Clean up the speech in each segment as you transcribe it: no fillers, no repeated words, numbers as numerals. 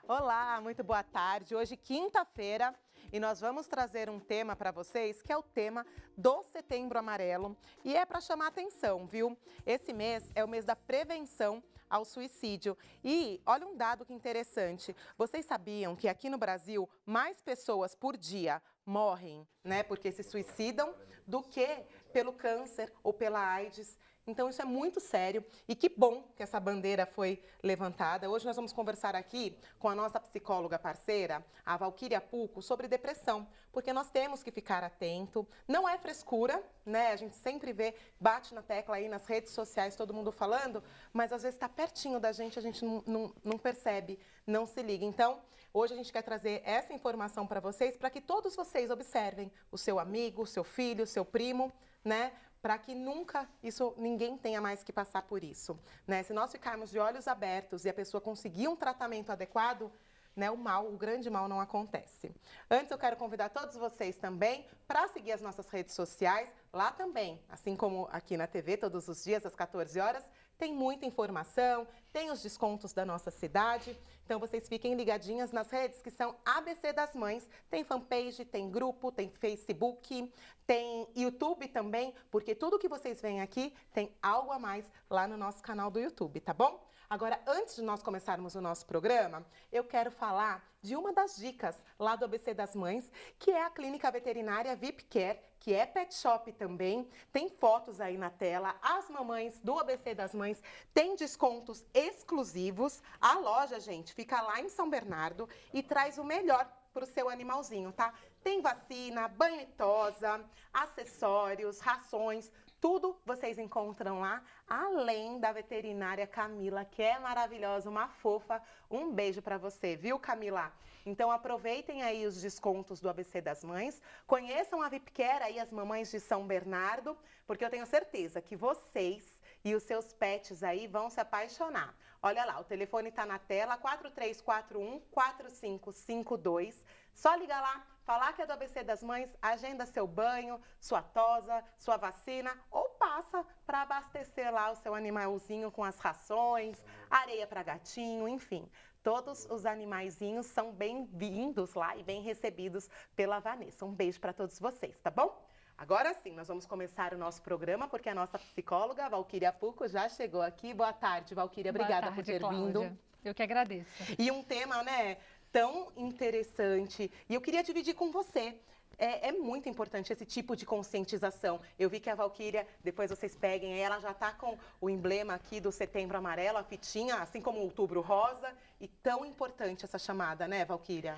Olá, muito boa tarde. Hoje, quinta-feira, e nós vamos trazer um tema para vocês que é o tema do Setembro Amarelo e é para chamar atenção, viu? Esse mês é o mês da prevenção ao suicídio. E olha um dado que interessante. Vocês sabiam que aqui no Brasil mais pessoas por dia morrem, né, porque se suicidam do que pelo câncer ou pela AIDS? Então isso é muito sério e que bom que essa bandeira foi levantada. Hoje nós vamos conversar aqui com a nossa psicóloga parceira, a Valquíria Pucco, sobre depressão, porque nós temos que ficar atento. Não é frescura, né? A gente sempre vê, bate na tecla aí nas redes sociais, todo mundo falando, mas às vezes está pertinho da gente, a gente não percebe, não se liga. Então, hoje a gente quer trazer essa informação para vocês, para que todos vocês observem o seu amigo, o seu filho, o seu primo, né? Para que nunca ninguém tenha mais que passar por isso, né? Se nós ficarmos de olhos abertos e a pessoa conseguir um tratamento adequado, né, o grande mal não acontece. Antes eu quero convidar todos vocês também para seguir as nossas redes sociais, lá também, assim como aqui na TV, todos os dias às 14 horas, tem muita informação, tem os descontos da nossa cidade, então vocês fiquem ligadinhas nas redes que são ABC das Mães, tem fanpage, tem grupo, tem Facebook, tem YouTube também, porque tudo que vocês veem aqui tem algo a mais lá no nosso canal do YouTube, tá bom? Agora, antes de nós começarmos o nosso programa, eu quero falar de uma das dicas lá do ABC das Mães, que é a Clínica Veterinária VIP Care, que é pet shop também, tem fotos aí na tela, as mamães do ABC das Mães têm descontos exclusivos, a loja, gente, fica lá em São Bernardo e traz o melhor para o seu animalzinho, tá? Tem vacina, banho e tosa, acessórios, rações, tudo vocês encontram lá, além da veterinária Camila, que é maravilhosa, uma fofa. Um beijo para você, viu, Camila? Então aproveitem aí os descontos do ABC das Mães, conheçam a VIP Care aí, as mamães de São Bernardo, porque eu tenho certeza que vocês e os seus pets aí vão se apaixonar. Olha lá, o telefone está na tela, 4341-4552. Só liga lá, falar que é do ABC das Mães, agenda seu banho, sua tosa, sua vacina ou passa para abastecer lá o seu animalzinho com as rações, areia para gatinho, enfim. Todos os animaizinhos são bem-vindos lá e bem recebidos pela Vanessa. Um beijo para todos vocês, tá bom? Agora sim, nós vamos começar o nosso programa, porque a nossa psicóloga, a Valquíria Pucco, já chegou aqui. Boa tarde, Valquíria. Obrigada por ter vindo. Eu que agradeço. E um tema, né, tão interessante. E eu queria dividir com você. É muito importante esse tipo de conscientização. Eu vi que a Valquíria, depois vocês peguem, aí ela já está com o emblema aqui do Setembro Amarelo, a fitinha, assim como o Outubro Rosa. E tão importante essa chamada, né, Valquíria?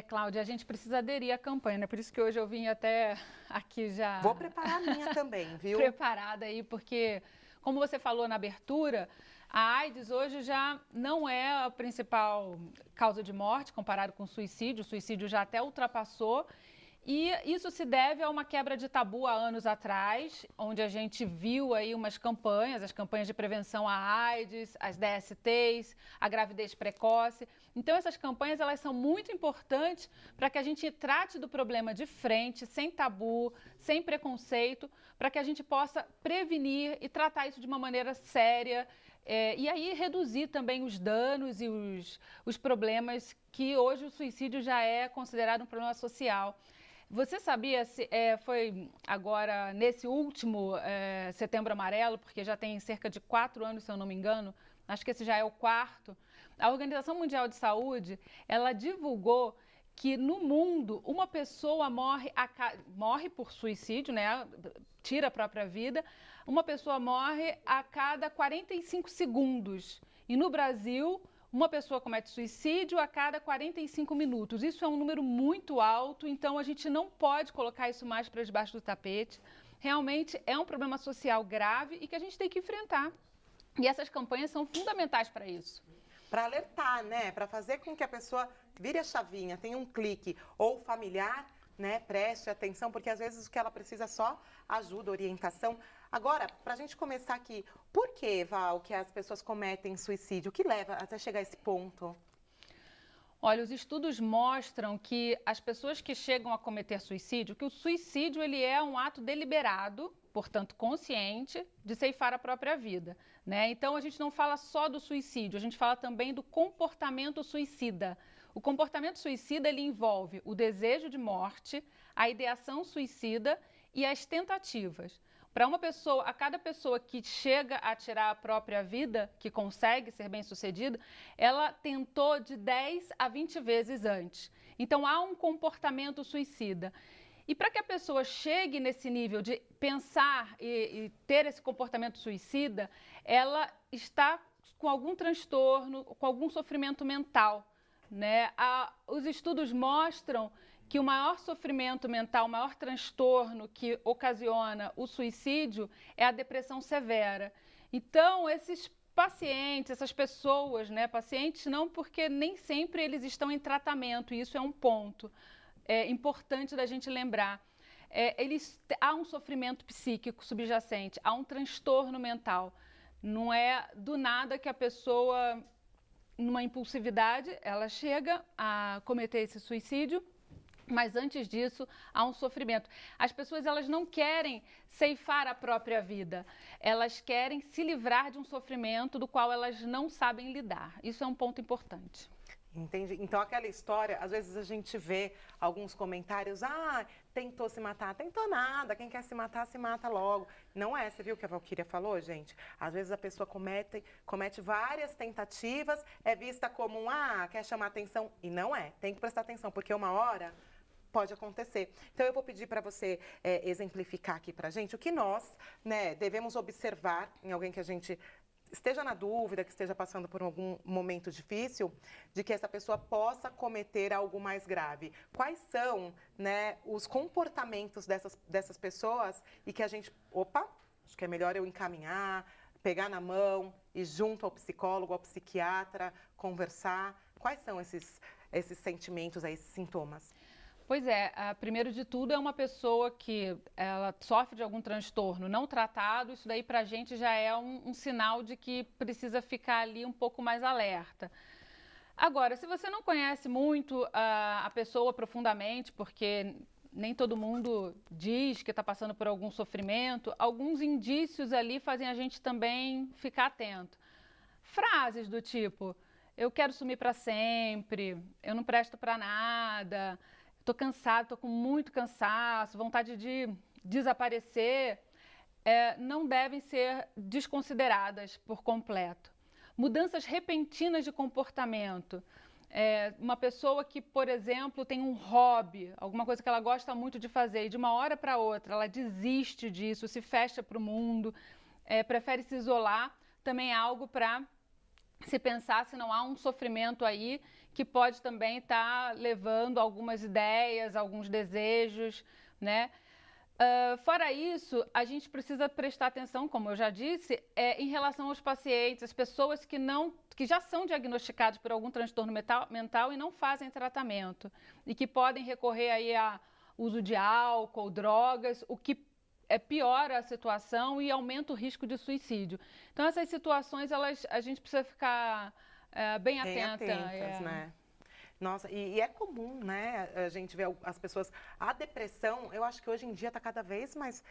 Cláudia, a gente precisa aderir à campanha, né? Por isso que hoje eu vim até aqui já... Vou preparar a minha também, viu? Preparada aí, porque, como você falou na abertura, a AIDS hoje já não é a principal causa de morte comparado com o suicídio já até ultrapassou. E isso se deve a uma quebra de tabu há anos atrás, onde a gente viu aí umas campanhas, as campanhas de prevenção à AIDS, as DSTs, a gravidez precoce. Então essas campanhas elas são muito importantes para que a gente trate do problema de frente, sem tabu, sem preconceito, para que a gente possa prevenir e tratar isso de uma maneira séria. E aí reduzir também os danos e os problemas que hoje o suicídio já é considerado um problema social. Você sabia, foi agora nesse último Setembro Amarelo, porque já tem cerca de 4 anos, se eu não me engano, acho que esse já é o 4º, a Organização Mundial de Saúde, ela divulgou que no mundo uma pessoa morre por suicídio, né? Tira a própria vida, uma pessoa morre a cada 45 segundos. E no Brasil, uma pessoa comete suicídio a cada 45 minutos. Isso é um número muito alto, então a gente não pode colocar isso mais para debaixo do tapete. Realmente é um problema social grave e que a gente tem que enfrentar. E essas campanhas são fundamentais para isso. Para alertar, né? Para fazer com que a pessoa vire a chavinha, tenha um clique, ou familiar, né? Preste atenção, porque às vezes o que ela precisa é só ajuda, orientação. Agora, para a gente começar aqui, por que, Val, que as pessoas cometem suicídio? O que leva até chegar a esse ponto? Olha, os estudos mostram que as pessoas que chegam a cometer suicídio, que o suicídio ele é um ato deliberado, portanto consciente, de ceifar a própria vida, né? Então a gente não fala só do suicídio, a gente fala também do comportamento suicida. O comportamento suicida ele envolve o desejo de morte, a ideação suicida e as tentativas. Para uma pessoa, a cada pessoa que chega a tirar a própria vida, que consegue ser bem-sucedida, ela tentou de 10 a 20 vezes antes. Então há um comportamento suicida. E para que a pessoa chegue nesse nível de pensar e ter esse comportamento suicida, ela está com algum transtorno, com algum sofrimento mental, né? Os estudos mostram que o maior sofrimento mental, o maior transtorno que ocasiona o suicídio é a depressão severa. Então, esses pacientes, essas pessoas, né, pacientes não, porque nem sempre eles estão em tratamento, e isso é um ponto importante da gente lembrar. Há um sofrimento psíquico subjacente, há um transtorno mental. Não é do nada que a pessoa, numa impulsividade, ela chega a cometer esse suicídio. Mas antes disso, há um sofrimento. As pessoas elas não querem ceifar a própria vida. Elas querem se livrar de um sofrimento do qual elas não sabem lidar. Isso é um ponto importante. Entendi. Então, aquela história, às vezes a gente vê alguns comentários, tentou se matar, tentou nada, quem quer se mata logo. Não é, você viu o que a Valquíria falou, gente? Às vezes a pessoa comete várias tentativas, é vista como quer chamar atenção, e não é. Tem que prestar atenção, porque uma hora pode acontecer. Então, eu vou pedir para você exemplificar aqui para a gente o que nós, né, devemos observar em alguém que a gente esteja na dúvida, que esteja passando por algum momento difícil, de que essa pessoa possa cometer algo mais grave. Quais são, né, os comportamentos dessas pessoas e que a gente, acho que é melhor eu encaminhar, pegar na mão, ir junto ao psicólogo, ao psiquiatra, conversar. Quais são esses sentimentos, esses sintomas? Pois é, primeiro de tudo é uma pessoa que ela sofre de algum transtorno não tratado, isso daí para a gente já é um sinal de que precisa ficar ali um pouco mais alerta. Agora, se você não conhece muito a pessoa profundamente, porque nem todo mundo diz que está passando por algum sofrimento, alguns indícios ali fazem a gente também ficar atento. Frases do tipo, eu quero sumir para sempre, eu não presto para nada, estou cansado, estou com muito cansaço, vontade de desaparecer, não devem ser desconsideradas por completo. Mudanças repentinas de comportamento. Uma pessoa que, por exemplo, tem um hobby, alguma coisa que ela gosta muito de fazer, e de uma hora para outra ela desiste disso, se fecha para o mundo, prefere se isolar, também é algo para se pensar se não há um sofrimento aí que pode também estar levando algumas ideias, alguns desejos, né? Fora isso, a gente precisa prestar atenção, como eu já disse, em relação aos pacientes, as pessoas que já são diagnosticadas por algum transtorno mental e não fazem tratamento e que podem recorrer aí a uso de álcool, drogas, o que piora a situação e aumenta o risco de suicídio. Então, essas situações, a gente precisa ficar bem atenta. Né? Nossa, e é comum, né, a gente ver as pessoas... A depressão, eu acho que hoje em dia está cada vez mais...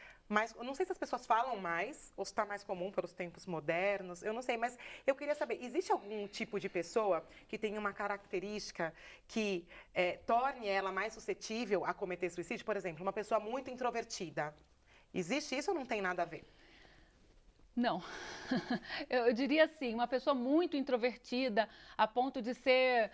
Eu não sei se as pessoas falam mais, ou se está mais comum pelos tempos modernos, eu não sei, mas eu queria saber, existe algum tipo de pessoa que tem uma característica que torne ela mais suscetível a cometer suicídio? Por exemplo, uma pessoa muito introvertida. Existe isso ou não tem nada a ver? Não. Eu diria assim, uma pessoa muito introvertida, a ponto de ser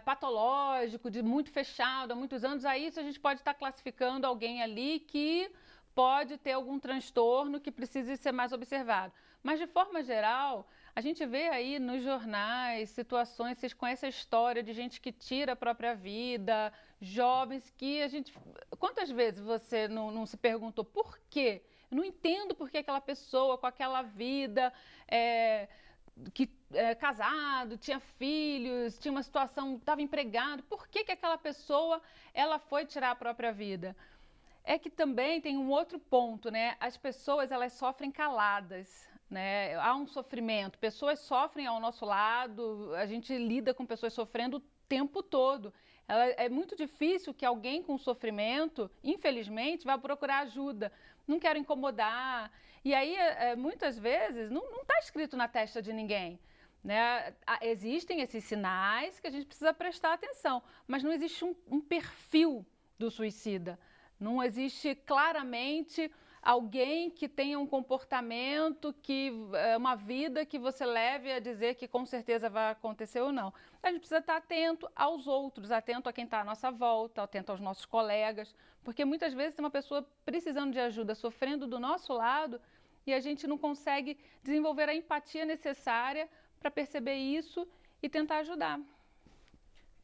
patológico, de muito fechado há muitos anos, aí isso a gente pode estar classificando alguém ali que pode ter algum transtorno que precise ser mais observado. Mas, de forma geral, a gente vê aí nos jornais situações, vocês conhecem a história de gente que tira a própria vida, jovens que a gente... Quantas vezes você não se perguntou por quê? Eu não entendo por que aquela pessoa com aquela vida, casado, tinha filhos, tinha uma situação, estava empregado, por que aquela pessoa ela foi tirar a própria vida? É que também tem um outro ponto, né? As pessoas elas sofrem caladas, né? Há um sofrimento, pessoas sofrem ao nosso lado, a gente lida com pessoas sofrendo o tempo todo. É muito difícil que alguém com sofrimento, infelizmente, vá procurar ajuda. Não quero incomodar. E aí, muitas vezes, não está escrito na testa de ninguém, né? Existem esses sinais que a gente precisa prestar atenção, mas não existe um perfil do suicida. Não existe claramente alguém que tenha um comportamento, uma vida que você leve a dizer que com certeza vai acontecer ou não. A gente precisa estar atento aos outros, atento a quem está à nossa volta, atento aos nossos colegas, porque muitas vezes tem uma pessoa precisando de ajuda, sofrendo do nosso lado, e a gente não consegue desenvolver a empatia necessária para perceber isso e tentar ajudar.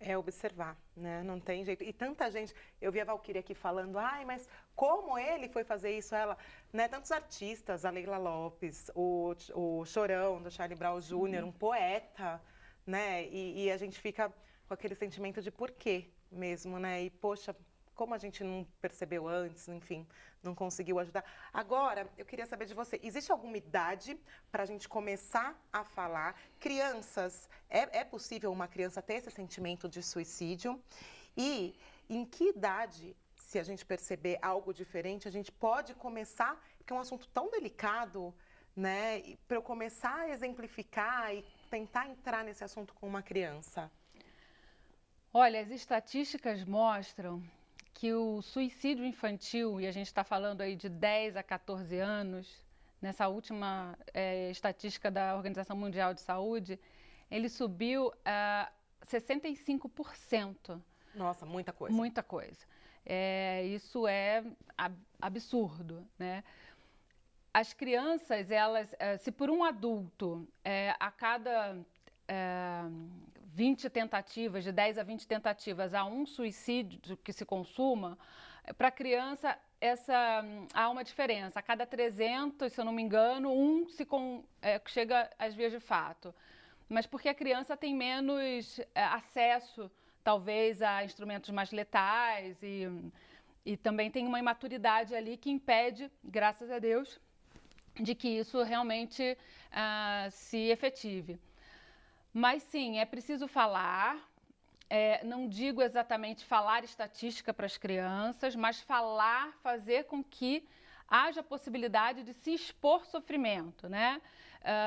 É observar, né? Não tem jeito. E tanta gente, eu vi a Valquíria aqui falando, ai, mas como ele foi fazer isso? Ela, né? Tantos artistas, a Leila Lopes, o Chorão, do Charlie Brown Jr., um poeta, né? E a gente fica com aquele sentimento de porquê mesmo, né? E, poxa, como a gente não percebeu antes, enfim, não conseguiu ajudar. Agora, eu queria saber de você, existe alguma idade para a gente começar a falar? Crianças, é possível uma criança ter esse sentimento de suicídio? E em que idade, se a gente perceber algo diferente, a gente pode começar, porque é um assunto tão delicado, né? Para eu começar a exemplificar e tentar entrar nesse assunto com uma criança. Olha, as estatísticas mostram que o suicídio infantil, e a gente está falando aí de 10 a 14 anos, nessa última estatística da Organização Mundial de Saúde, ele subiu a 65%. Nossa, muita coisa. Muita coisa. Isso é absurdo, né? As crianças, elas, se por um adulto, a cada 20 tentativas, de 10 a 20 tentativas, há um suicídio que se consuma, para a criança há uma diferença. A cada 300, se eu não me engano, chega às vias de fato. Mas porque a criança tem menos acesso, talvez, a instrumentos mais letais e também tem uma imaturidade ali que impede, graças a Deus, de que isso realmente se efetive. Mas sim, é preciso falar, não digo exatamente falar estatística para as crianças, mas fazer com que haja possibilidade de se expor sofrimento, né?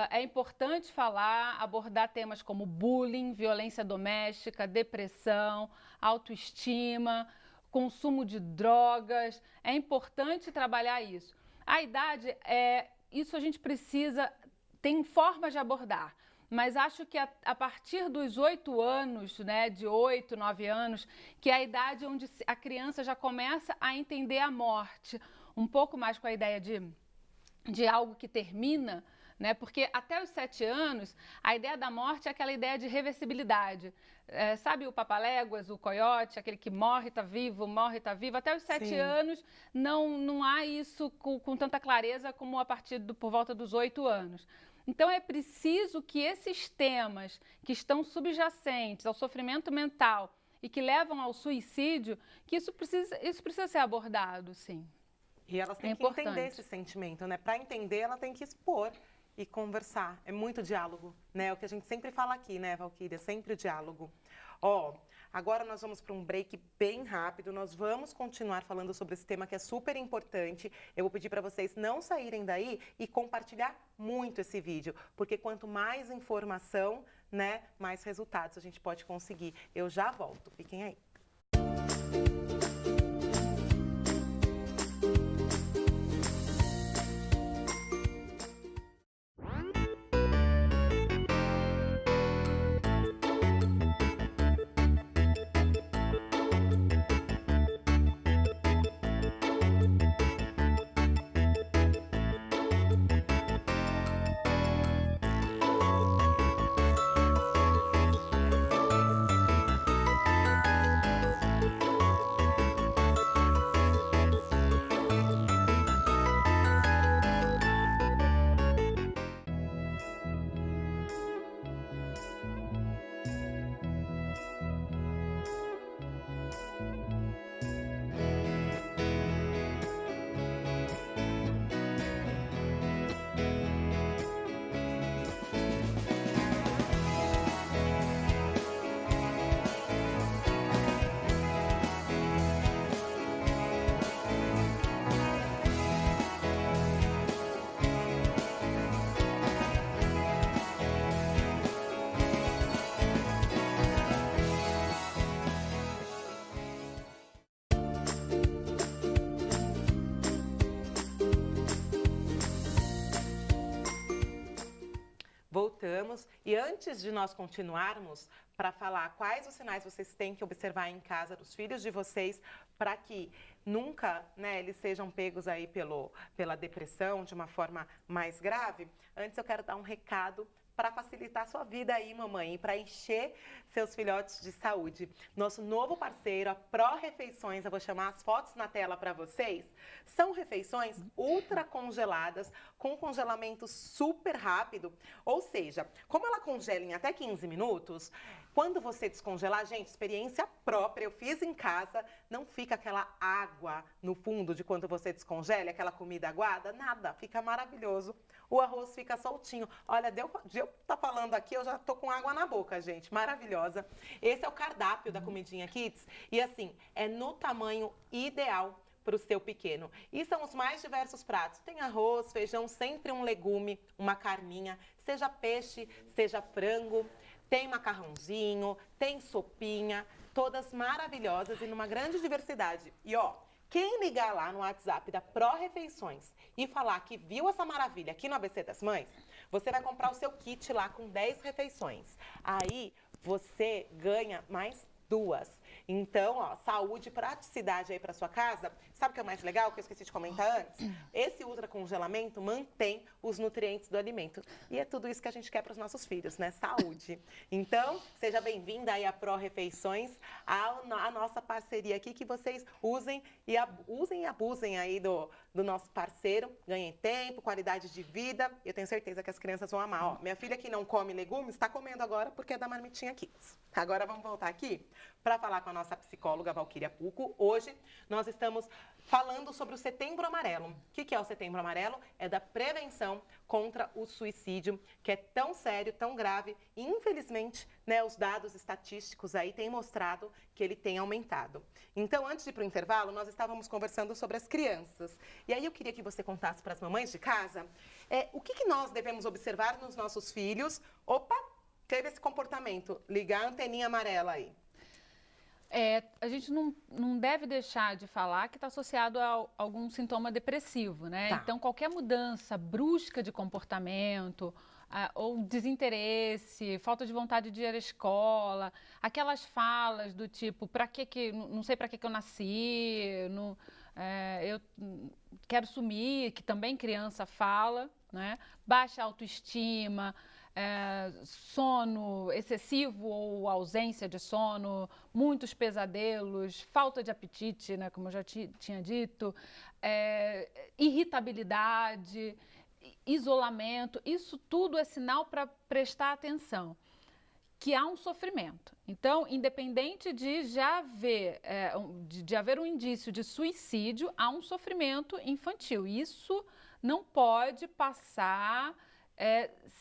É importante falar, abordar temas como bullying, violência doméstica, depressão, autoestima, consumo de drogas. É importante trabalhar isso. A idade, isso a gente tem formas de abordar. Mas acho que a partir dos 8 anos, né, de 8, 9 anos, que é a idade onde a criança já começa a entender a morte, um pouco mais com a ideia de algo que termina, né, porque até os 7 anos, a ideia da morte é aquela ideia de reversibilidade. Sabe o Papaléguas, o coiote, aquele que morre, está vivo, morre, está vivo? Até os 7 anos não há isso com tanta clareza como por volta dos 8 anos. Então, é preciso que esses temas que estão subjacentes ao sofrimento mental e que levam ao suicídio, que isso precisa ser abordado, sim. E elas têm que entender esse sentimento, né? Para entender, ela tem que expor e conversar. É muito diálogo, né? É o que a gente sempre fala aqui, né, Valquíria? Sempre o diálogo. Agora nós vamos para um break bem rápido, nós vamos continuar falando sobre esse tema que é super importante. Eu vou pedir para vocês não saírem daí e compartilhar muito esse vídeo, porque quanto mais informação, né, mais resultados a gente pode conseguir. Eu já volto, fiquem aí. vamos, e antes de nós continuarmos, para falar quais os sinais vocês têm que observar em casa dos filhos de vocês, para que nunca, né, eles sejam pegos aí pela depressão de uma forma mais grave, antes eu quero dar um recado para facilitar a sua vida aí, mamãe, e para encher seus filhotes de saúde. Nosso novo parceiro, a Pro Refeições, eu vou chamar as fotos na tela para vocês, são refeições ultra congeladas, com congelamento super rápido, ou seja, como ela congela em até 15 minutos, quando você descongelar, gente, experiência própria, eu fiz em casa, não fica aquela água no fundo de quando você descongela, aquela comida aguada, nada, fica maravilhoso. O arroz fica soltinho. Olha, de eu estar falando aqui, eu já tô com água na boca, gente, maravilhosa. Esse é o cardápio da Comidinha Kids e assim, é no tamanho ideal para o seu pequeno. E são os mais diversos pratos. Tem arroz, feijão, sempre um legume, uma carninha, seja peixe, seja frango. Tem macarrãozinho, tem sopinha, todas maravilhosas e numa grande diversidade. E ó, quem ligar lá no WhatsApp da Pro Refeições e falar que viu essa maravilha aqui no ABC das Mães, você vai comprar o seu kit lá com 10 refeições. Aí você ganha mais 2. Então, ó, saúde e praticidade aí para sua casa. Sabe o que é o mais legal, que eu esqueci de comentar antes? Esse ultracongelamento mantém os nutrientes do alimento. E é tudo isso que a gente quer para os nossos filhos, né? Saúde. Então, seja bem-vinda aí à Pro Refeições, a nossa parceria aqui, que vocês usem e abusem aí do nosso parceiro. Ganhem tempo, qualidade de vida. Eu tenho certeza que as crianças vão amar. Ó, minha filha que não come legumes, está comendo agora porque é da Marmitinha Kids. Agora vamos voltar aqui para falar com a nossa psicóloga Valquíria Pucco. Hoje nós estamos falando sobre o Setembro Amarelo. O que é o Setembro Amarelo? É da prevenção contra o suicídio, que é tão sério, tão grave. E, infelizmente, né, os dados estatísticos aí têm mostrado que ele tem aumentado. Então, antes de ir para o intervalo, nós estávamos conversando sobre as crianças. E aí eu queria que você contasse para as mamães de casa o que nós devemos observar nos nossos filhos. Opa, teve esse comportamento. Ligar a anteninha amarela aí. A gente não deve deixar de falar que está associado a algum sintoma depressivo, né? Tá. Então, qualquer mudança brusca de comportamento, ou desinteresse, falta de vontade de ir à escola, aquelas falas do tipo, não sei para que eu nasci, eu quero sumir, que também criança fala, né? Baixa autoestima, sono excessivo ou ausência de sono, muitos pesadelos, falta de apetite, né, como eu já tinha dito, irritabilidade, isolamento, isso tudo é sinal para prestar atenção, que há um sofrimento. Então, independente de já haver um indício de suicídio, há um sofrimento infantil. Isso não pode passar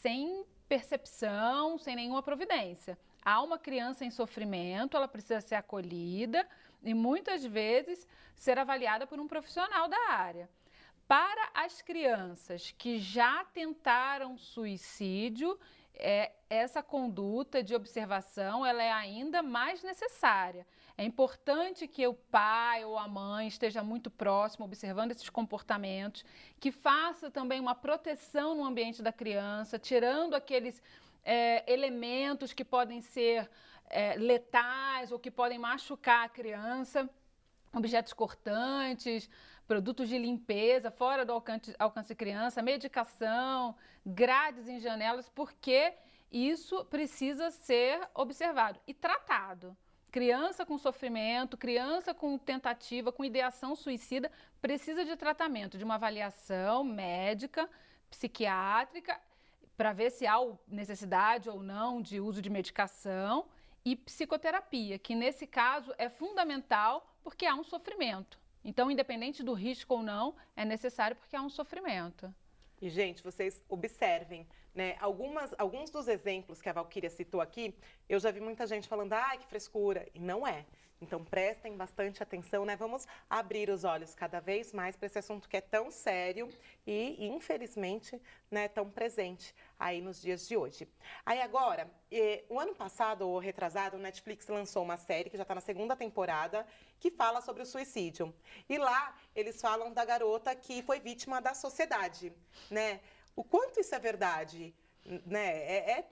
sem percepção, sem nenhuma providência. Há uma criança em sofrimento, ela precisa ser acolhida e muitas vezes ser avaliada por um profissional da área. Para as crianças que já tentaram suicídio, essa conduta de observação ela é ainda mais necessária. É importante que o pai ou a mãe esteja muito próximo, observando esses comportamentos, que faça também uma proteção no ambiente da criança, tirando aqueles elementos que podem ser letais ou que podem machucar a criança, objetos cortantes, produtos de limpeza fora do alcance de criança, medicação, grades em janelas, porque isso precisa ser observado e tratado. Criança com sofrimento, criança com tentativa, com ideação suicida, precisa de tratamento, de uma avaliação médica, psiquiátrica, para ver se há necessidade ou não de uso de medicação, e psicoterapia, que nesse caso é fundamental porque há um sofrimento. Então, independente do risco ou não, é necessário porque há um sofrimento. E, gente, vocês observem, né? Alguns dos exemplos que a Valquíria citou aqui, eu já vi muita gente falando, ai, que frescura, e não é. Então, prestem bastante atenção, né? Vamos abrir os olhos cada vez mais para esse assunto que é tão sério e, infelizmente, né, tão presente aí nos dias de hoje. Aí agora, o ano passado, ou retrasado, o Netflix lançou uma série que já está na 2ª temporada, que fala sobre o suicídio. E lá, eles falam da garota que foi vítima da sociedade, né? O quanto isso é verdade? né?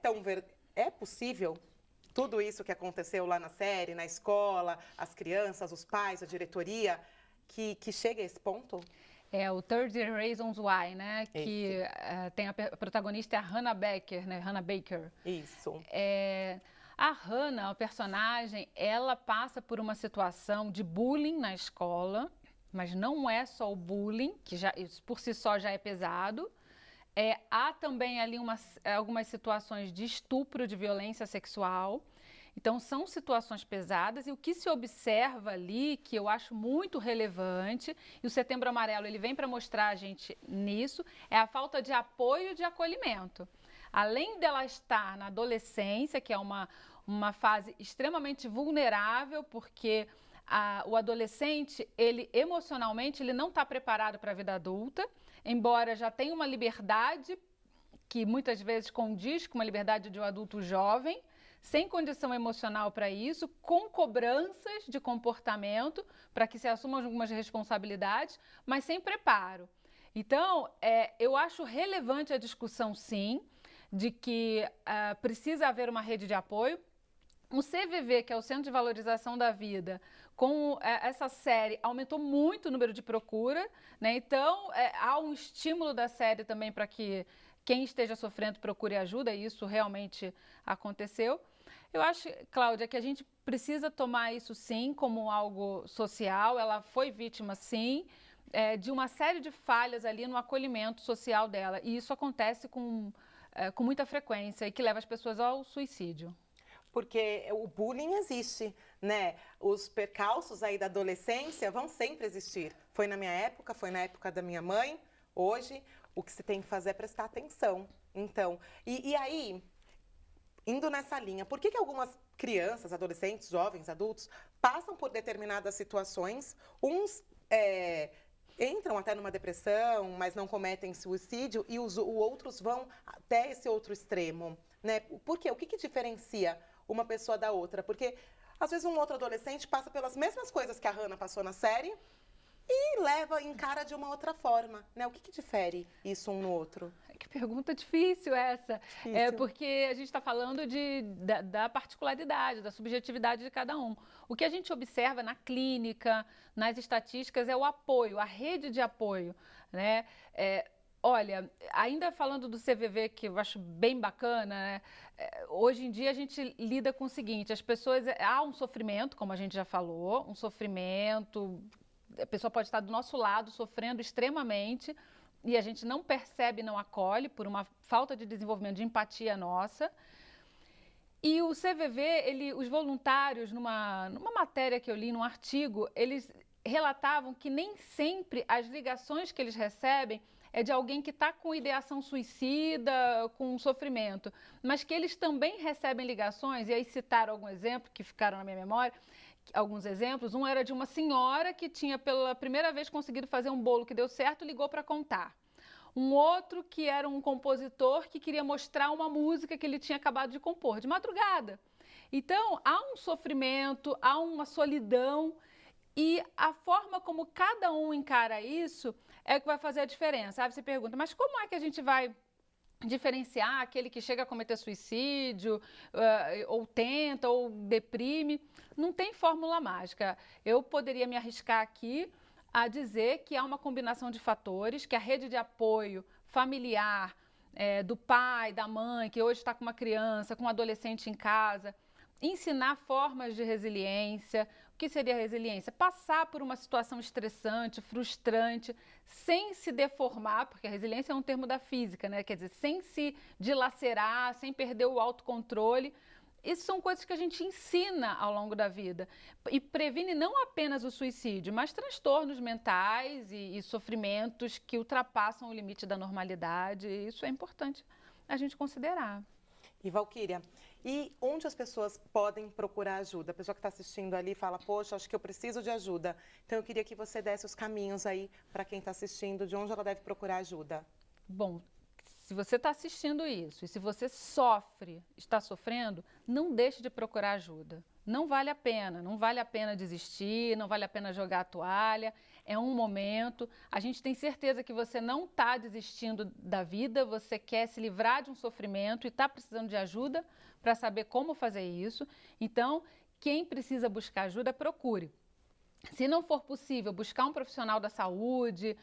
É possível tudo isso que aconteceu lá na série, na escola, as crianças, os pais, a diretoria, que chegue a esse ponto? É o 30 Reasons Why, né? Que tem a protagonista é a Hannah Baker, né? Hannah Baker. Isso. A Hannah, a personagem, ela passa por uma situação de bullying na escola, mas não é só o bullying, que já, isso por si só já é pesado. Há também ali algumas situações de estupro, de violência sexual. Então, são situações pesadas e o que se observa ali, que eu acho muito relevante, e o Setembro Amarelo ele vem para mostrar a gente nisso, é a falta de apoio e de acolhimento. Além dela estar na adolescência, que é uma fase extremamente vulnerável, porque o adolescente, ele emocionalmente, ele não está preparado para a vida adulta, embora já tenha uma liberdade que muitas vezes condiz com uma liberdade de um adulto jovem, sem condição emocional para isso, com cobranças de comportamento para que se assumam algumas responsabilidades, mas sem preparo. Então, eu acho relevante a discussão, sim, de que precisa haver uma rede de apoio. O CVV, que é o Centro de Valorização da Vida, com essa série, aumentou muito o número de procura, né? Então, há um estímulo da série também para que quem esteja sofrendo procure ajuda, e isso realmente aconteceu. Eu acho, Cláudia, que a gente precisa tomar isso sim como algo social. Ela foi vítima, sim, de uma série de falhas ali no acolhimento social dela. E isso acontece com muita frequência e que leva as pessoas ao suicídio. Porque o bullying existe, né? Os percalços aí da adolescência vão sempre existir. Foi na minha época, foi na época da minha mãe. Hoje, o que se tem que fazer é prestar atenção. Então, e aí, indo nessa linha, por que algumas crianças, adolescentes, jovens, adultos, passam por determinadas situações, uns entram até numa depressão, mas não cometem suicídio, e os outros vão até esse outro extremo, né? Por quê? O que diferencia uma pessoa da outra? Porque, às vezes, um outro adolescente passa pelas mesmas coisas que a Hannah passou na série e encara de uma outra forma, né? O que difere isso um no outro? Que pergunta difícil essa. Difícil. Porque a gente está falando da particularidade, da subjetividade de cada um. O que a gente observa na clínica, nas estatísticas, é o apoio, a rede de apoio, né? Olha, ainda falando do CVV, que eu acho bem bacana, né? Hoje em dia a gente lida com o seguinte, as pessoas, há um sofrimento, como a gente já falou, um sofrimento, a pessoa pode estar do nosso lado, sofrendo extremamente, e a gente não percebe, não acolhe, por uma falta de desenvolvimento de empatia nossa. E o CVV, os voluntários, numa matéria que eu li, num artigo, eles relatavam que nem sempre as ligações que eles recebem é de alguém que está com ideação suicida, com sofrimento, mas que eles também recebem ligações, e aí citaram algum exemplo que ficaram na minha memória, alguns exemplos. Um era de uma senhora que tinha pela primeira vez conseguido fazer um bolo que deu certo, ligou para contar. Um outro que era um compositor que queria mostrar uma música que ele tinha acabado de compor, de madrugada. Então, há um sofrimento, há uma solidão, e a forma como cada um encara isso é o que vai fazer a diferença. Aí você pergunta, mas como é que a gente vai diferenciar aquele que chega a cometer suicídio, ou tenta, ou deprime? Não tem fórmula mágica. Eu poderia me arriscar aqui a dizer que há uma combinação de fatores, que a rede de apoio familiar, do pai, da mãe, que hoje está com uma criança, com um adolescente em casa, ensinar formas de resiliência. O que seria resiliência? Passar por uma situação estressante, frustrante, sem se deformar, porque a resiliência é um termo da física, né? Quer dizer, sem se dilacerar, sem perder o autocontrole. Isso são coisas que a gente ensina ao longo da vida e previne não apenas o suicídio, mas transtornos mentais e sofrimentos que ultrapassam o limite da normalidade. Isso é importante a gente considerar. E Valquíria, e onde as pessoas podem procurar ajuda? A pessoa que está assistindo ali fala, poxa, acho que eu preciso de ajuda. Então eu queria que você desse os caminhos aí para quem está assistindo, de onde ela deve procurar ajuda. Bom, se você está assistindo isso e se você sofre, está sofrendo, não deixe de procurar ajuda. Não vale a pena desistir, não vale a pena jogar a toalha, é um momento. A gente tem certeza que você não está desistindo da vida, você quer se livrar de um sofrimento e está precisando de ajuda para saber como fazer isso. Então, quem precisa buscar ajuda, procure. Se não for possível, buscar um profissional da saúde.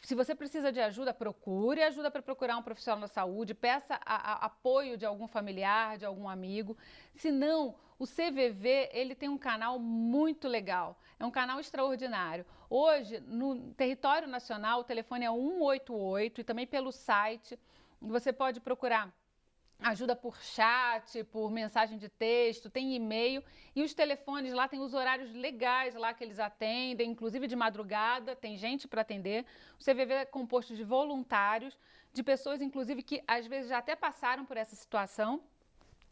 Se você precisa de ajuda, procure ajuda para procurar um profissional da saúde, peça apoio de algum familiar, de algum amigo. Se não, o CVV, ele tem um canal muito legal, é um canal extraordinário. Hoje, no território nacional, o telefone é 188 e também pelo site, você pode procurar ajuda por chat, por mensagem de texto, tem e-mail e os telefones lá tem os horários legais lá que eles atendem, inclusive de madrugada, tem gente para atender. O CVV é composto de voluntários, de pessoas inclusive que às vezes já até passaram por essa situação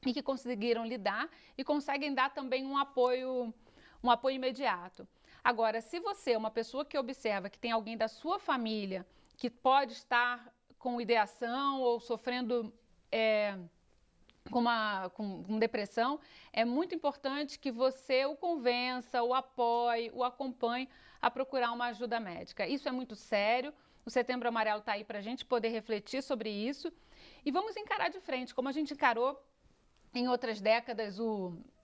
e que conseguiram lidar e conseguem dar também um apoio imediato. Agora, se você é uma pessoa que observa que tem alguém da sua família que pode estar com ideação ou sofrendo com depressão, é muito importante que você o convença, o apoie, o acompanhe a procurar uma ajuda médica. Isso é muito sério, o Setembro Amarelo está aí para a gente poder refletir sobre isso e vamos encarar de frente, como a gente encarou em outras décadas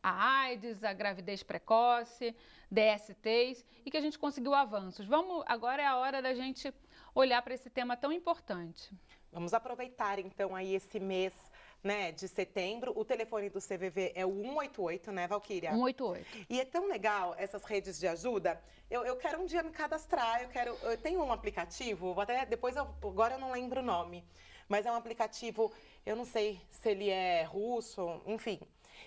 a AIDS, a gravidez precoce, DSTs e que a gente conseguiu avanços. Agora é a hora da gente olhar para esse tema tão importante. Vamos aproveitar, então, aí esse mês, né, de setembro. O telefone do CVV é o 188, né, Valquíria? 188. E é tão legal essas redes de ajuda. Eu quero um dia me cadastrar, eu tenho um aplicativo, agora eu não lembro o nome, mas é um aplicativo, eu não sei se ele é russo, enfim.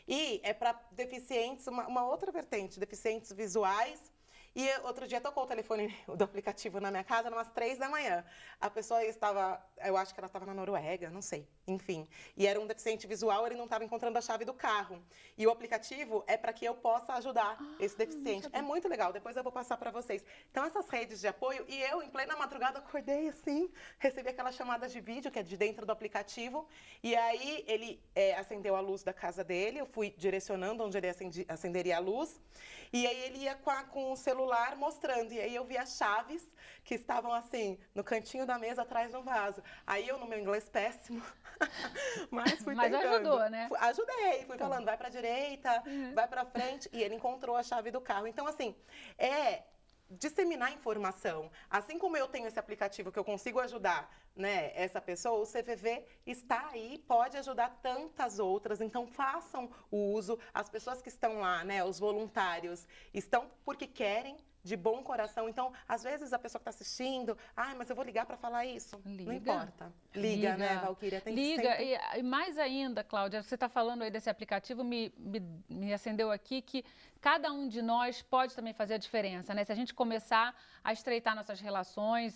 E é para deficientes, uma outra vertente, deficientes visuais. E outro dia tocou o telefone do aplicativo na minha casa, umas 3 da manhã. A pessoa estava, eu acho que ela estava na Noruega, não sei, enfim. E era um deficiente visual, ele não estava encontrando a chave do carro. E o aplicativo é para que eu possa ajudar esse deficiente. É muito legal, depois eu vou passar para vocês. Então, essas redes de apoio, e eu, em plena madrugada, acordei assim, recebi aquela chamada de vídeo, que é de dentro do aplicativo. E aí, ele acendeu a luz da casa dele, eu fui direcionando onde ele acenderia a luz. E aí, ele ia com o celular mostrando, e aí eu vi as chaves que estavam assim, no cantinho da mesa, atrás no vaso. Aí eu, no meu inglês péssimo, mas fui tentando. Mas ajudou, né? Ajudei, fui falando, vai pra direita, vai pra frente, e ele encontrou a chave do carro. Então, assim, disseminar informação. Assim como eu tenho esse aplicativo que eu consigo ajudar, né, essa pessoa, o CVV está aí, pode ajudar tantas outras, então façam o uso. As pessoas que estão lá, né, os voluntários, estão porque querem, de bom coração. Então, às vezes a pessoa que está assistindo, mas eu vou ligar para falar isso. Liga. Não importa. Liga, né, Valquíria? Tem Liga. Que sempre... E mais ainda, Cláudia, você está falando aí desse aplicativo, me acendeu aqui que cada um de nós pode também fazer a diferença, né? Se a gente começar a estreitar nossas relações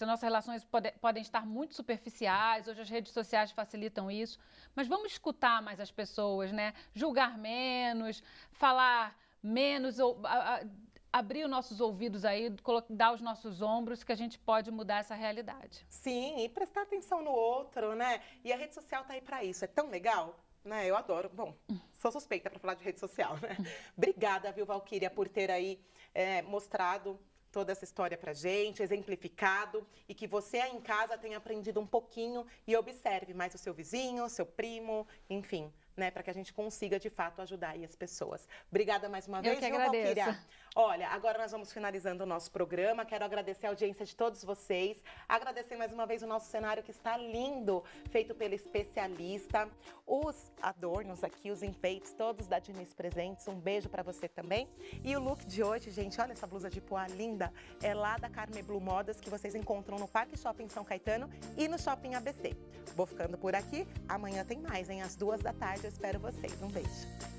podem estar muito superficiais, hoje as redes sociais facilitam isso, mas vamos escutar mais as pessoas, né? Julgar menos, falar menos, abrir os nossos ouvidos aí, dar os nossos ombros, que a gente pode mudar essa realidade. Sim, e prestar atenção no outro, né? E a rede social tá aí para isso, é tão legal, né? Eu adoro. Bom, sou suspeita para falar de rede social, né? Obrigada, viu, Valquíria, por ter aí mostrado toda essa história pra gente, exemplificado, e que você aí em casa tenha aprendido um pouquinho e observe mais o seu vizinho, seu primo, enfim, né, para que a gente consiga, de fato, ajudar aí as pessoas. Obrigada mais uma vez, Eu que agradeço. Valquíria. Olha, agora nós vamos finalizando o nosso programa. Quero agradecer a audiência de todos vocês. Agradecer mais uma vez o nosso cenário que está lindo, feito pela especialista. Os adornos aqui, os enfeites, todos da Diniz Presentes. Um beijo para você também. E o look de hoje, gente, olha essa blusa de poá linda. É lá da Carme Blue Modas, que vocês encontram no Parque Shopping São Caetano e no Shopping ABC. Vou ficando por aqui. Amanhã tem mais, hein? Às 2 da tarde. Eu espero vocês. Um beijo.